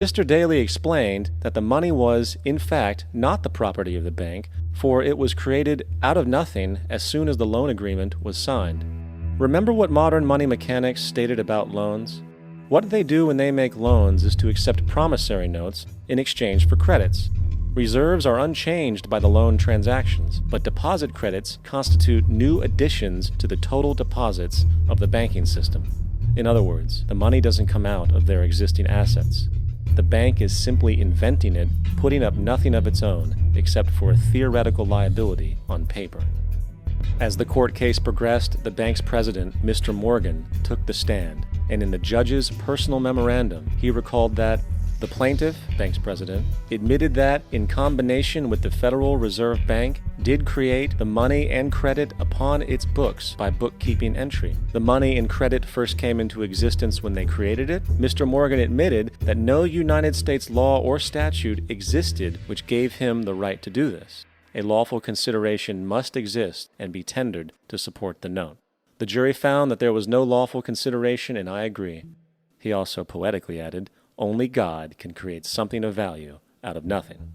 Mr. Daly explained that the money was, in fact, not the property of the bank, for it was created out of nothing as soon as the loan agreement was signed. Remember what modern money mechanics stated about loans? What they do when they make loans is to accept promissory notes in exchange for credits. Reserves are unchanged by the loan transactions, but deposit credits constitute new additions to the total deposits of the banking system. In other words, the money doesn't come out of their existing assets. The bank is simply inventing it, putting up nothing of its own, except for a theoretical liability on paper. As the court case progressed, the bank's president, Mr. Morgan, took the stand, and in the judge's personal memorandum, he recalled that the plaintiff, bank's president, admitted that, in combination with the Federal Reserve Bank, did create the money and credit upon its books by bookkeeping entry. The money and credit first came into existence when they created it. Mr. Morgan admitted that no United States law or statute existed which gave him the right to do this. A lawful consideration must exist and be tendered to support the note. The jury found that there was no lawful consideration, and I agree. He also poetically added, "Only God can create something of value out of nothing."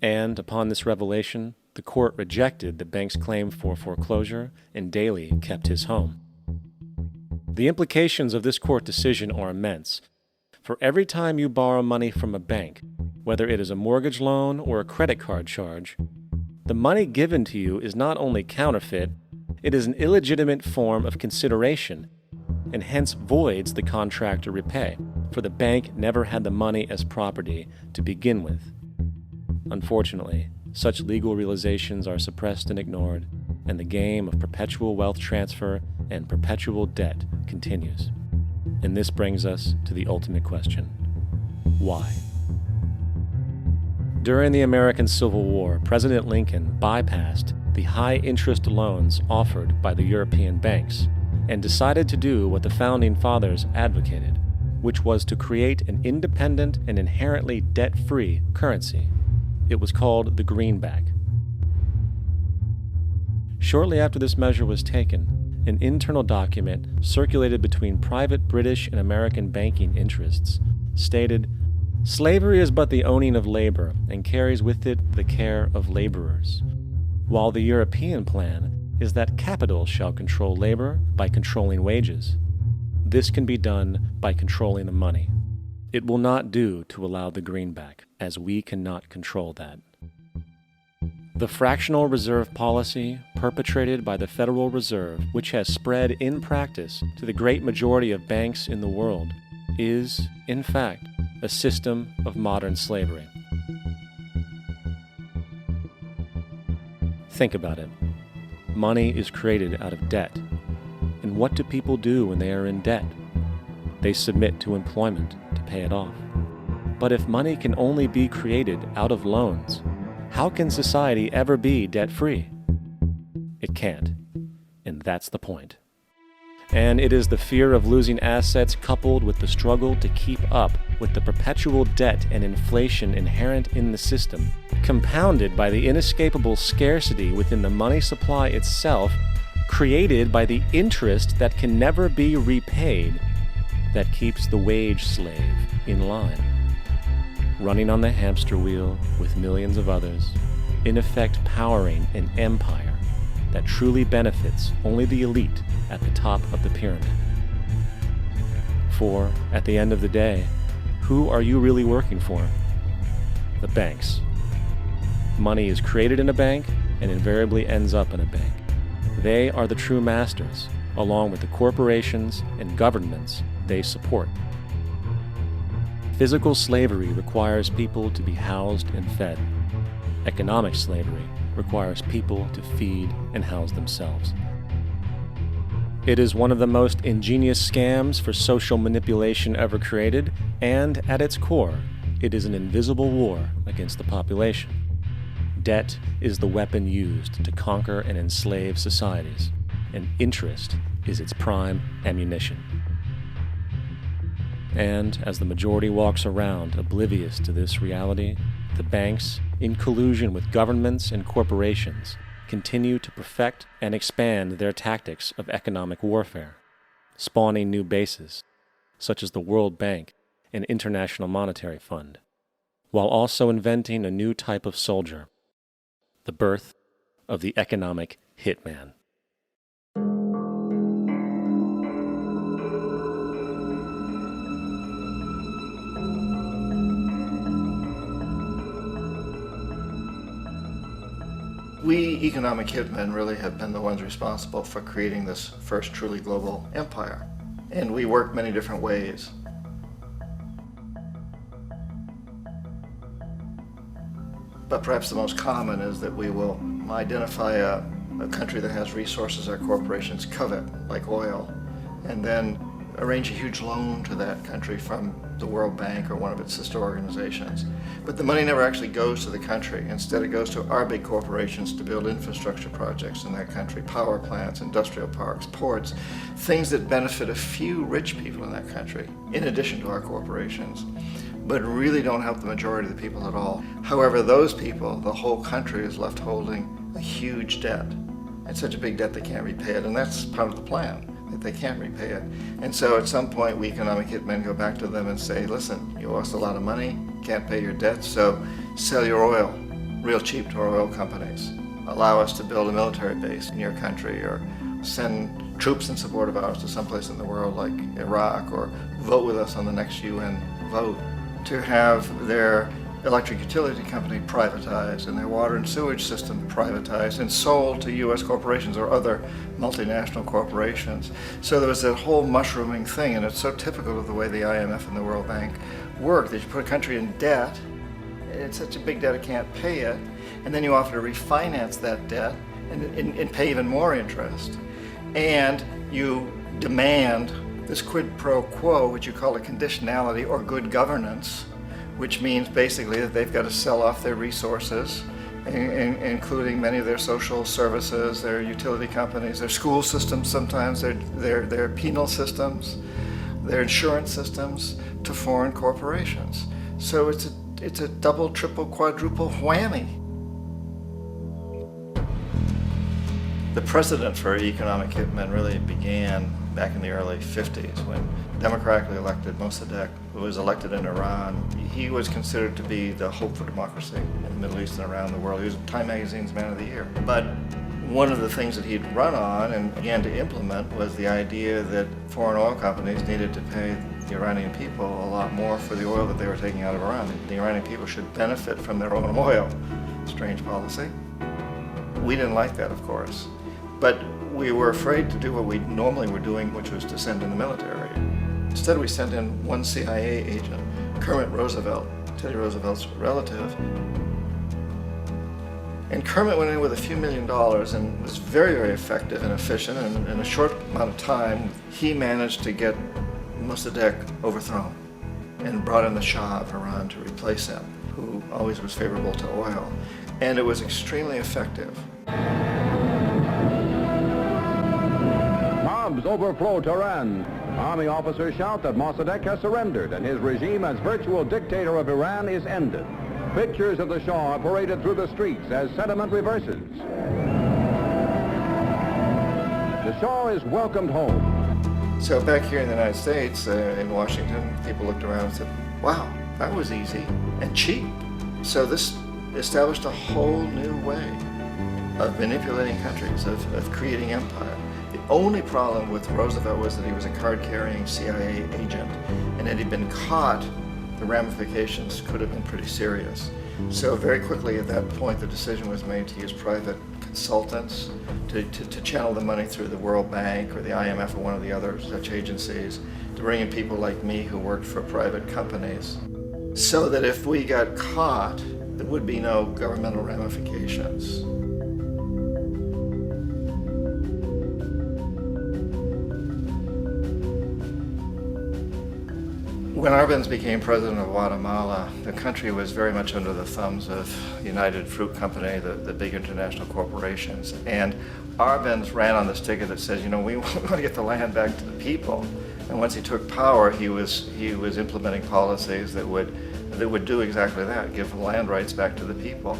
And upon this revelation, the court rejected the bank's claim for foreclosure, and Daly kept his home. The implications of this court decision are immense. For every time you borrow money from a bank, whether it is a mortgage loan or a credit card charge, the money given to you is not only counterfeit, it is an illegitimate form of consideration, and hence voids the contract to repay, for the bank never had the money as property to begin with. Unfortunately, such legal realizations are suppressed and ignored, and the game of perpetual wealth transfer and perpetual debt continues. And this brings us to the ultimate question: why? During the American Civil War, President Lincoln bypassed the high-interest loans offered by the European banks and decided to do what the Founding Fathers advocated, which was to create an independent and inherently debt-free currency. It was called the greenback. Shortly after this measure was taken, an internal document circulated between private British and American banking interests stated, "Slavery is but the owning of labor and carries with it the care of laborers, while the European plan is that capital shall control labor by controlling wages. This can be done by controlling the money. It will not do to allow the greenback, as we cannot control that." The fractional reserve policy perpetrated by the Federal Reserve, which has spread in practice to the great majority of banks in the world, is, in fact, a system of modern slavery. Think about it. Money is created out of debt. And what do people do when they are in debt? They submit to employment to pay it off. But if money can only be created out of loans, how can society ever be debt-free? It can't. And that's the point. And it is the fear of losing assets coupled with the struggle to keep up with the perpetual debt and inflation inherent in the system, compounded by the inescapable scarcity within the money supply itself, created by the interest that can never be repaid, that keeps the wage slave in line, running on the hamster wheel with millions of others, in effect powering an empire that truly benefits only the elite at the top of the pyramid. For, at the end of the day, who are you really working for? The banks. Money is created in a bank and invariably ends up in a bank. They are the true masters, along with the corporations and governments they support. Physical slavery requires people to be housed and fed. Economic slavery requires people to feed and house themselves. It is one of the most ingenious scams for social manipulation ever created, and at its core, it is an invisible war against the population. Debt is the weapon used to conquer and enslave societies, and interest is its prime ammunition. And as the majority walks around oblivious to this reality, the banks, in collusion with governments and corporations, continue to perfect and expand their tactics of economic warfare, spawning new bases, such as the World Bank, an international monetary fund, while also inventing a new type of soldier, the birth of the economic hitman. We economic hitmen really have been the ones responsible for creating this first truly global empire. And we work many different ways. But perhaps the most common is that we will identify a country that has resources our corporations covet, like oil, and then arrange a huge loan to that country from the World Bank or one of its sister organizations. But the money never actually goes to the country. Instead, it goes to our big corporations to build infrastructure projects in that country, power plants, industrial parks, ports, things that benefit a few rich people in that country, in addition to our corporations, but really don't help the majority of the people at all. However, those people, the whole country is left holding a huge debt. It's such a big debt they can't repay it, and that's part of the plan, that they can't repay it. And so at some point, we economic hitmen go back to them and say, listen, you owe us a lot of money, can't pay your debts, so sell your oil real cheap to our oil companies. Allow us to build a military base in your country, or send troops in support of ours to someplace in the world like Iraq, or vote with us on the next UN vote. To have their electric utility company privatized and their water and sewage system privatized and sold to U.S. corporations or other multinational corporations. So there was that whole mushrooming thing, and it's so typical of the way the IMF and the World Bank work, that you put a country in debt, it's such a big debt it can't pay it, and then you offer to refinance that debt and pay even more interest. And you demand this quid pro quo, which you call a conditionality or good governance, which means basically that they've got to sell off their resources, including many of their social services, their utility companies, their school systems sometimes, their penal systems, their insurance systems, to foreign corporations. So it's a double, triple, quadruple whammy. The precedent for economic hitmen really began back in the early 50s when democratically elected Mossadegh, who was elected in Iran. He was considered to be the hope for democracy in the Middle East and around the world. He was Time Magazine's Man of the Year. But one of the things that he'd run on and began to implement was the idea that foreign oil companies needed to pay the Iranian people a lot more for the oil that they were taking out of Iran. The Iranian people should benefit from their own oil. Strange policy. We didn't like that, of course. But we were afraid to do what we normally were doing, which was to send in the military. Instead, we sent in one CIA agent, Kermit Roosevelt, Teddy Roosevelt's relative. And Kermit went in with a few $1 million and was very, very effective and efficient. And in a short amount of time, he managed to get Mossadegh overthrown and brought in the Shah of Iran to replace him, who always was favorable to oil. And it was extremely effective. Bombs overflow Tehran. Army officers shout that Mossadegh has surrendered and his regime as virtual dictator of Iran is ended. Pictures of the Shah are paraded through the streets as sentiment reverses. The Shah is welcomed home. So back here in the United States, in Washington, people looked around and said, wow, that was easy and cheap. So this established a whole new way of manipulating countries, of creating empire. The only problem with Roosevelt was that he was a card-carrying CIA agent, and had he been caught, the ramifications could have been pretty serious. So very quickly at that point, the decision was made to use private consultants to channel the money through the World Bank or the IMF or one of the other such agencies, to bring in people like me who worked for private companies, so that if we got caught, there would be no governmental ramifications. When Arbenz became president of Guatemala, the country was very much under the thumbs of United Fruit Company, the big international corporations. And Arbenz ran on this ticket that says, you know, we want to get the land back to the people. And once he took power, he was implementing policies that would do exactly that, give the land rights back to the people.